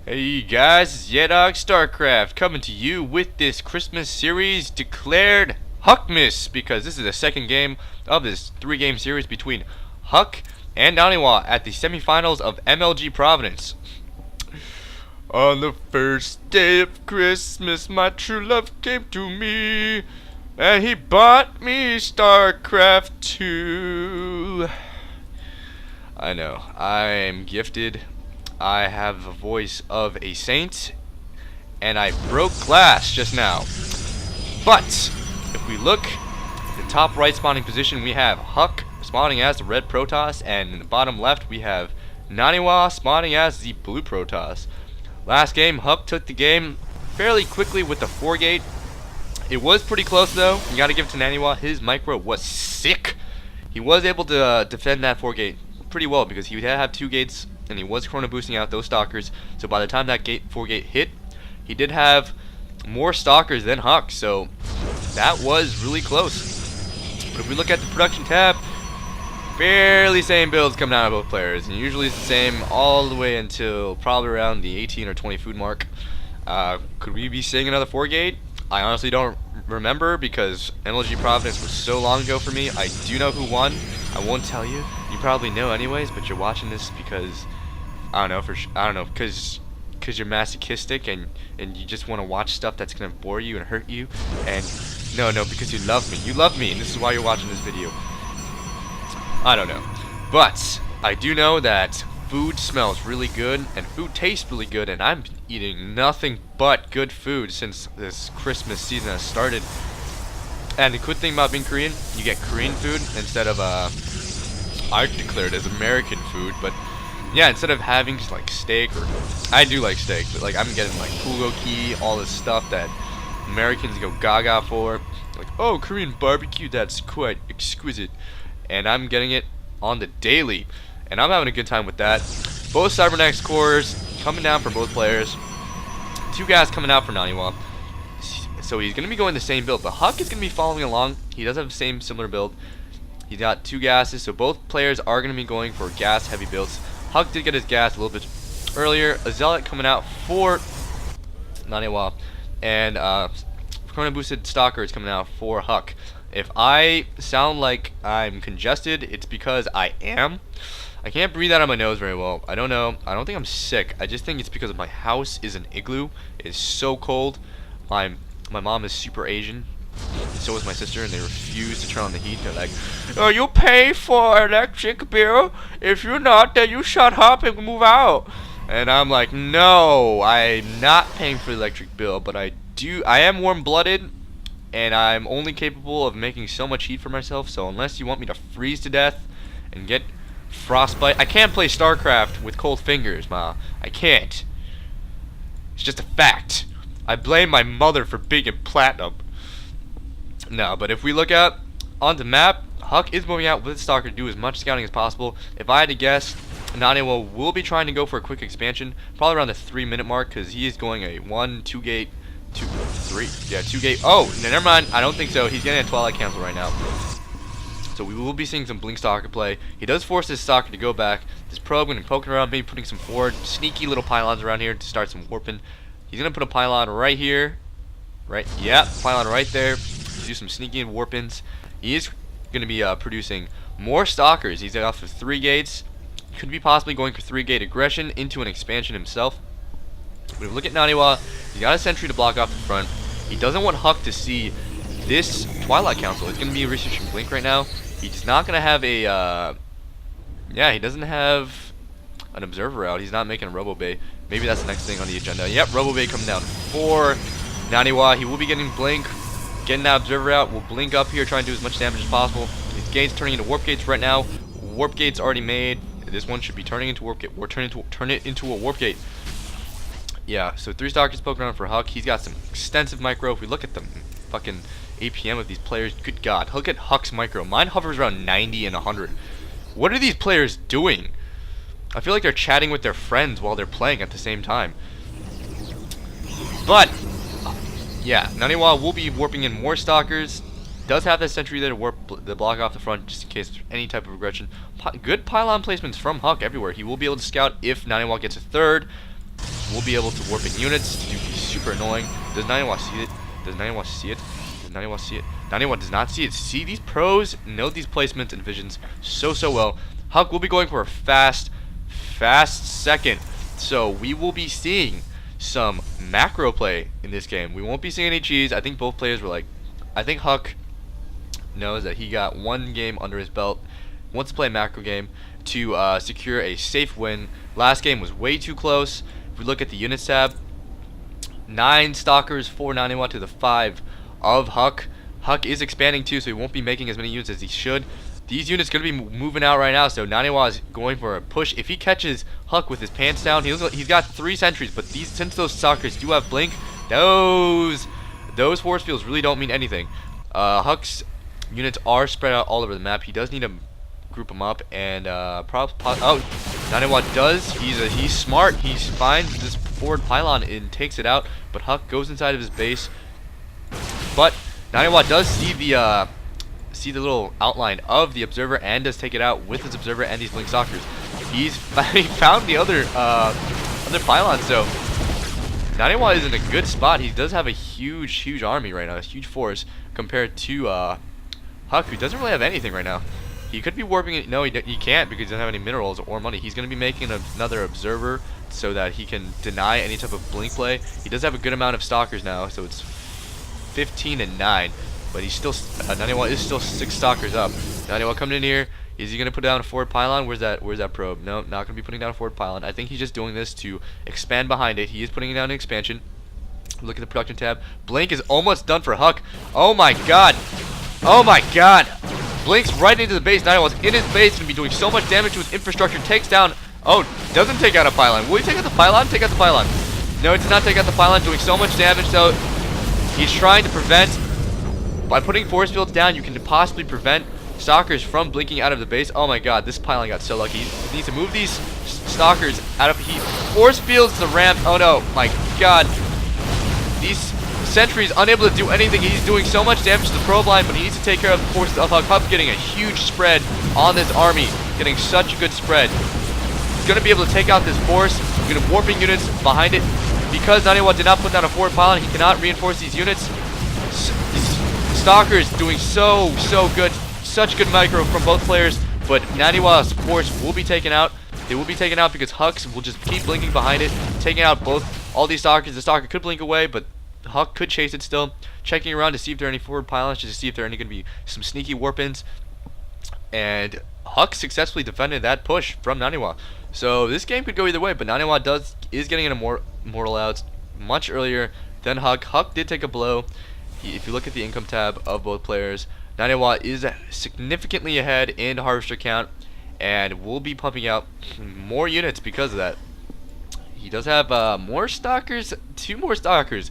Hey guys, it's yehdawgsc StarCraft coming to you with this Christmas series declared Huckmas, because this is the second game of this 3-game series between Huk and Naniwa at the semifinals of MLG Providence. On the first day of Christmas, my true love came to me, and he bought me StarCraft 2. I know, I am gifted. I have the voice of a saint, and I broke glass just now. But if we look at the top right spawning position, we have Huk spawning as the red Protoss, and in the bottom left we have Naniwa spawning as the blue Protoss. Last game, Huk took the game fairly quickly with the 4-gate. It was pretty close though. You gotta give it to Naniwa. His micro was sick. He was able to defend that 4-gate pretty well because he did have 2 gates. And he was chrono boosting out those stalkers, so by the time that 4-gate hit, he did have more stalkers than Huk, so that was really close. But if we look at the production tab, fairly same builds coming out of both players, and usually it's the same all the way until probably around the 18 or 20 food mark. Could we be seeing another 4-gate? I honestly don't remember because MLG Providence was so long ago for me. I do know who won. I won't tell you. You probably know anyways, but you're watching this because I don't know, because you're masochistic and you just want to watch stuff that's gonna bore you and hurt you. And no, because you love me. You love me, and this is why you're watching this video. I don't know, but I do know that food smells really good and food tastes really good, and I'm eating nothing but good food since this Christmas season has started. And the good thing about being Korean, you get Korean food instead of I declared as American food, but yeah, instead of having just like steak, or I do like steak, but like I'm getting like bulgogi, all this stuff that Americans go gaga for. Like, oh, Korean barbecue, that's quite exquisite. And I'm getting it on the daily, and I'm having a good time with that. Both cybernetics cores coming down for both players. 2 gas coming out for Naniwa. So he's going to be going the same build, but Huk is going to be following along. He does have the same similar build. He's got 2 gases, so both players are going to be going for gas heavy builds. Huk did get his gas a little bit earlier. A Zealot coming out for Naniwa, and chrono boosted Stalker is coming out for Huk. If I sound like I'm congested, it's because I am. I can't breathe out of my nose very well. I don't know. I don't think I'm sick. I just think it's because my house is an igloo. It's so cold. My mom is super Asian. So is my sister, and they refuse to turn on the heat. They're like, "Oh, you pay for electric bill? If you're not, then you shut up and move out." And I'm like, "No, I'm not paying for the electric bill, but I am warm-blooded, and I'm only capable of making so much heat for myself. So unless you want me to freeze to death and get frostbite, I can't play StarCraft with cold fingers, ma. I can't. It's just a fact. I blame my mother for being in platinum." No, but if we look at on the map, Huk is moving out with Stalker to do as much scouting as possible. If I had to guess, Naniwa will be trying to go for a quick expansion, probably around the 3-minute mark, because he is going a 2-gate, 3. Yeah, 2-gate. Oh, no, never mind. I don't think so. He's getting a Twilight Cancel right now. So we will be seeing some Blink Stalker play. He does force his Stalker to go back. This probe going to be poking around, maybe putting some forward, sneaky little pylons around here to start some warping. He's going to put a pylon right here. Right, yeah, pylon right there. Do some sneaky and warp-ins. He is going to be producing more stalkers. He's off of 3 gates. Could be possibly going for 3-gate aggression into an expansion himself. But if we look at Naniwa, he's got a sentry to block off the front. He doesn't want Huk to see this Twilight Council. He's going to be researching Blink right now. He's not going to have a yeah, he doesn't have an observer out. He's not making a Robo Bay. Maybe that's the next thing on the agenda. Yep, Robo Bay coming down for Naniwa. He will be getting Blink. Getting that observer out, we'll blink up here, try and do as much damage as possible. These gates turning into warp gates right now. Warp gates already made. This one should be turning into warp gate. We're turn it into a warp gate. Yeah, so 3 stalkers poking around for Huk. He's got some extensive micro. If we look at the fucking APM of these players, good God, look at Huk's micro. Mine hovers around 90 and 100. What are these players doing? I feel like they're chatting with their friends while they're playing at the same time. But yeah, Naniwa will be warping in more stalkers. Does have that sentry there to warp the block off the front just in case there's any type of aggression. Good pylon placements from Huk everywhere. He will be able to scout if Naniwa gets a 3rd. will be able to warp in units to be super annoying. Does Naniwa see it? Does Naniwa see it? Does Naniwa see it? Naniwa does not see it. See, these pros know these placements and visions so well. Huk will be going for a fast second. So we will be seeing some macro play in this game. We won't be seeing any cheese. I think both players were like, I think Huk knows that he got one game under his belt, wants to play a macro game to secure a safe win. Last game was way too close. If we look at the units tab, 9 stalkers for Naniwa to the 5 of Huk. Huk is expanding too, so he won't be making as many units as he should. These units going to be moving out right now, so Naniwa is going for a push. If he catches Huk with his pants down, he's got 3 sentries, but since those stalkers do have blink, those force fields really don't mean anything. Huk's units are spread out all over the map. He does need to group them up, and Naniwa does. He's smart. He finds this forward pylon and takes it out, but Huk goes inside of his base. But Naniwa does see the little outline of the observer and does take it out with his observer and these blink stalkers. He found the other pylon, so Naniwa is in a good spot. He does have a huge army right now, a huge force compared to Huk, who doesn't really have anything right now. He could be warping it. No, he can't because he doesn't have any minerals or money. He's going to be making another observer so that he can deny any type of blink play. He does have a good amount of stalkers now, so it's 15 and 9. But he's still Naniwa is still 6 stalkers up. Naniwa coming in here. Is he going to put down a forward pylon? Where's that probe? No, not going to be putting down a forward pylon. I think he's just doing this to expand behind it. He is putting it down an expansion. Look at the production tab. Blink is almost done for Huk. Oh my god. Oh my god. Blinks right into the base. Naniwa's in his base and be doing so much damage to his infrastructure. Takes down. Oh, doesn't take out a pylon. Will he take out the pylon? Take out the pylon. No, he does not take out the pylon. Doing so much damage though. He's trying to prevent. By putting force fields down, you can possibly prevent stalkers from blinking out of the base. Oh my god, this pylon got so lucky. He needs to move these stalkers out of. He force fields the ramp. Oh no, my god. These sentries unable to do anything. He's doing so much damage to the probe line, but he needs to take care of the forces of Huk. Huk getting a huge spread on this army, getting such a good spread. He's going to be able to take out this force. He's going to warping units behind it. Because Naniwa did not put down a forward pylon, he cannot reinforce these units. Stalkers doing so good. Such good micro from both players, but Naniwa's force will be taken out. They will be taken out because Hux will just keep blinking behind it, taking out all these stalkers. The stalker could blink away, but Huk could chase it still. Checking around to see if there are any forward pylons, just to see if there are going to be some sneaky warp-ins. And Huk successfully defended that push from Naniwa. So this game could go either way, but Naniwa is getting an immortal out much earlier than Huk. Huk did take a blow. If you look at the income tab of both players, Naniwa is significantly ahead in harvester count and will be pumping out more units because of that. He does have more stalkers, 2 more stalkers.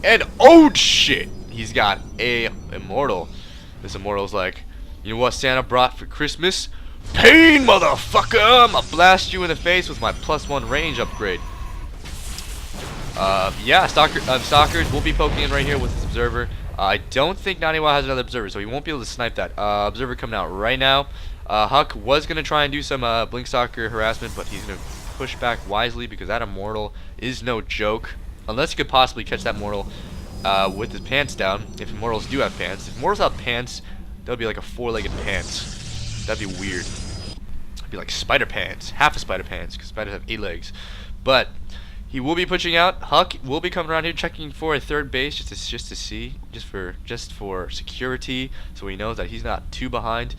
And oh shit, he's got a immortal. This immortal's like, you know what Santa brought for Christmas? Pain, motherfucker! I'ma blast you in the face with my +1 range upgrade. Yeah, stalkers will be poking in right here with his observer. I don't think Naniwa has another observer, so he won't be able to snipe that. Observer coming out right now. Huk was gonna try and do some blink stalker harassment, but he's gonna push back wisely because that immortal is no joke. Unless he could possibly catch that mortal with his pants down. If immortals do have pants. If immortals have pants, that would be like a 4-legged pants. That'd be weird. It'd be like spider pants. Half a spider pants, because spiders have 8 legs. But he will be pushing out. Huk will be coming around here checking for a third base just to see. Just for security. So he knows that he's not too behind.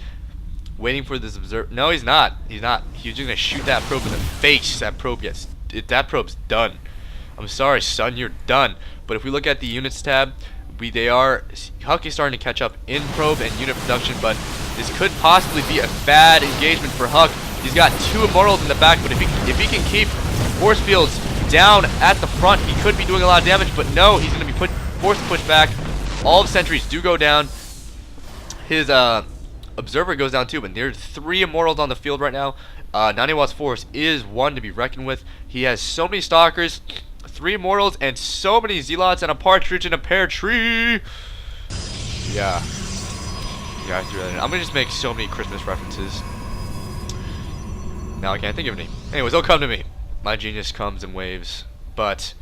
Waiting for this observer. No, he's not. He's just gonna shoot that probe in the face. That probe's done. I'm sorry, son, you're done. But if we look at the units tab, Huk is starting to catch up in probe and unit production, but this could possibly be a bad engagement for Huk. He's got 2 immortals in the back, but if he can keep force fields down at the front, he could be doing a lot of damage, but no, he's going to be forced to push back. All the sentries do go down. His observer goes down too, but there's 3 immortals on the field right now. Naniwa's force is one to be reckoned with. He has so many stalkers, 3 immortals, and so many zealots, and a partridge in a pear tree. Yeah, I threw that in. I'm gonna just make so many Christmas references. Now I can't think of any. Anyways, they'll come to me. My genius comes in waves. but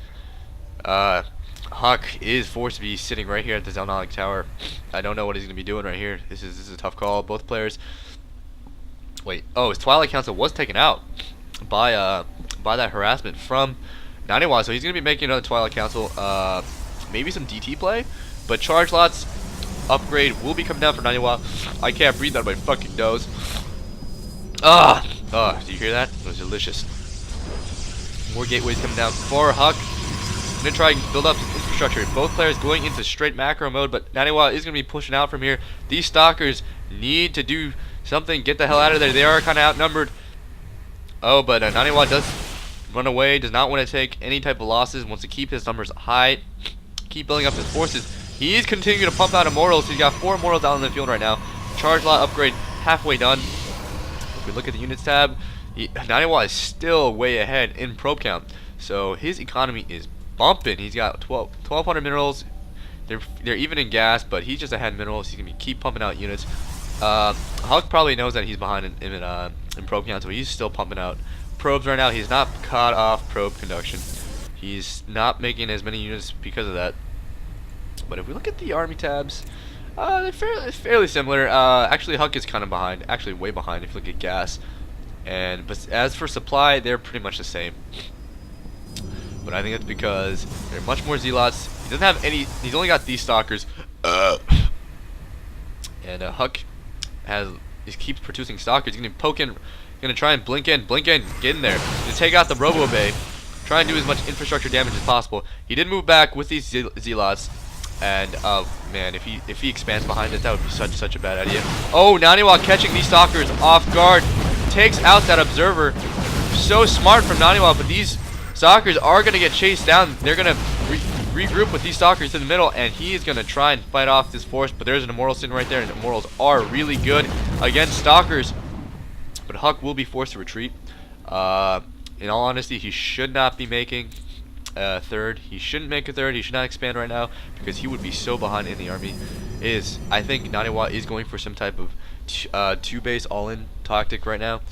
Huck is forced to be sitting right here at the Zelnalik Tower. I don't know what he's going to be doing right here. This is a tough call. Both players. Wait. Oh, his Twilight Council was taken out by that harassment from Naniwa. So he's going to be making another Twilight Council. Maybe some DT play, but Charge Lots upgrade will be coming down for Naniwa. I can't breathe out of my fucking nose. Do you hear that? It was delicious. More gateways coming down for Huck. I'm going to try and build up some infrastructure. Both players going into straight macro mode, but Naniwa is going to be pushing out from here. These stalkers need to do something. Get the hell out of there. They are kind of outnumbered. Oh, but Naniwa does run away. Does not want to take any type of losses. Wants to keep his numbers high. Keep building up his forces. He's continuing to pump out Immortals. He's got 4 Immortals out in the field right now. Charge lot upgrade halfway done. If we look at the units tab, Naniwa is still way ahead in probe count. So his economy is bumping. He's got 1,200 minerals. They're even in gas, but he's just ahead in minerals. He's gonna keep pumping out units. Huck probably knows that he's behind in probe count, so he's still pumping out probes right now. He's not caught off probe conduction. He's not making as many units because of that. But if we look at the army tabs, they're fairly similar. Actually, Huck is kind of behind. Actually, way behind if you look at gas. But as for supply, they're pretty much the same. But I think it's because there are much more zealots. He doesn't have any. He's only got these stalkers. And Huck he keeps producing stalkers. He's gonna poke in. Gonna try and blink in, get in there. Gonna take out the Robo Bay. Try and do as much infrastructure damage as possible. He did move back with these zealots. And man, if he expands behind it, that would be such a bad idea. Oh, Naniwa catching these stalkers off guard, takes out that observer. So smart from Naniwa, but these stalkers are gonna get chased down. They're gonna regroup with these stalkers in the middle, and he is gonna try and fight off this force. But there's an Immortal sitting right there, and Immortals are really good against stalkers. But Huck will be forced to retreat. In all honesty, he should not be making third. He shouldn't make a third. He should not expand right now because he would be so behind in the army. I think Naniwa is going for some type of 2-base all-in tactic right now.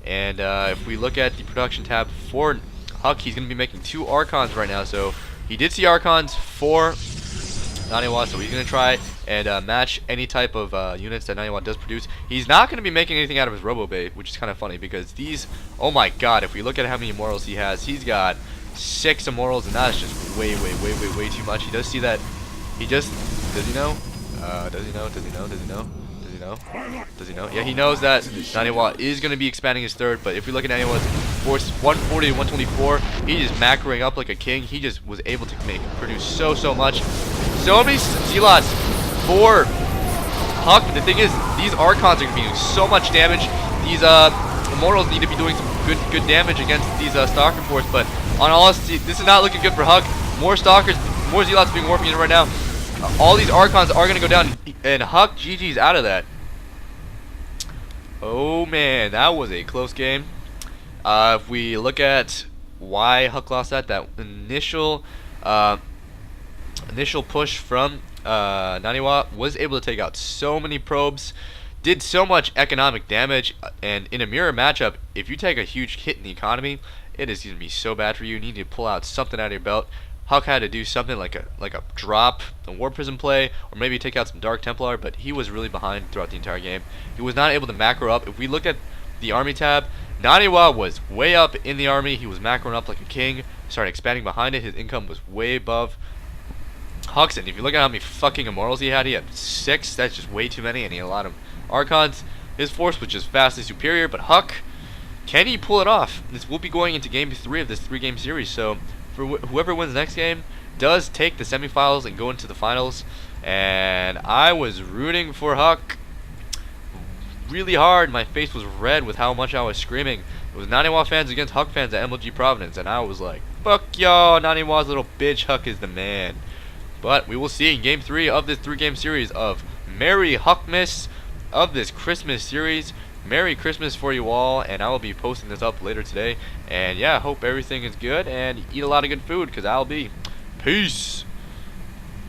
And if we look at the production tab for Huck, he's going to be making 2 Archons right now. So he did see Archons for Naniwa, so he's going to try and match any type of units that Naniwa does produce. He's not going to be making anything out of his Robo Bay, which is kind of funny because these, oh my god, if we look at how many Immortals he has, he's got 6 Immortals, and that's just way too much. He does see that. Does he know? Does he know? Does he know? Does he know? Does he know? Does he know? Yeah, he knows that Naniwa is going to be expanding his third, but if we look at Naniwa's force 140 to 124, he's just macroing up like a king. He just was able to produce so much. So many zealots for Huck. The thing is, these Archons are going to be doing so much damage. These Immortals need to be doing some good damage against these Stalker force, but on honesty, this is not looking good for Huck. More Stalkers, more Zealots being warping in right now. All these Archons are going to go down, and Huck GG's out of that. Oh man, that was a close game. If we look at why Huck lost that initial push from Naniwa was able to take out so many probes, did so much economic damage, and in a mirror matchup, if you take a huge hit in the economy, it is going to be so bad for you. You need to pull out something out of your belt. Huck had to do something like a drop, a War Prism play, or maybe take out some Dark Templar, but he was really behind throughout the entire game. He was not able to macro up. If we look at the army tab, Naniwa was way up in the army. He was macroing up like a king, started expanding behind it. His income was way above Huck's, and if you look at how many fucking Immortals he had 6. That's just way too many, and he had a lot of Archons. His force was just vastly superior, but Huck, can he pull it off? This will be going into game 3 of this 3-game series, so for whoever wins the next game does take the semifinals and go into the finals. And I was rooting for Huck really hard. My face was red with how much I was screaming. It was Naniwa fans against Huck fans at MLG Providence, and I was like, fuck y'all, Naniwa's little bitch, Huck is the man. But we will see in game 3 of this 3-game series of Merry Huckmas of this Christmas series. Merry Christmas for you all, and I will be posting this up later today. And yeah, hope everything is good and eat a lot of good food, because I'll be. Peace.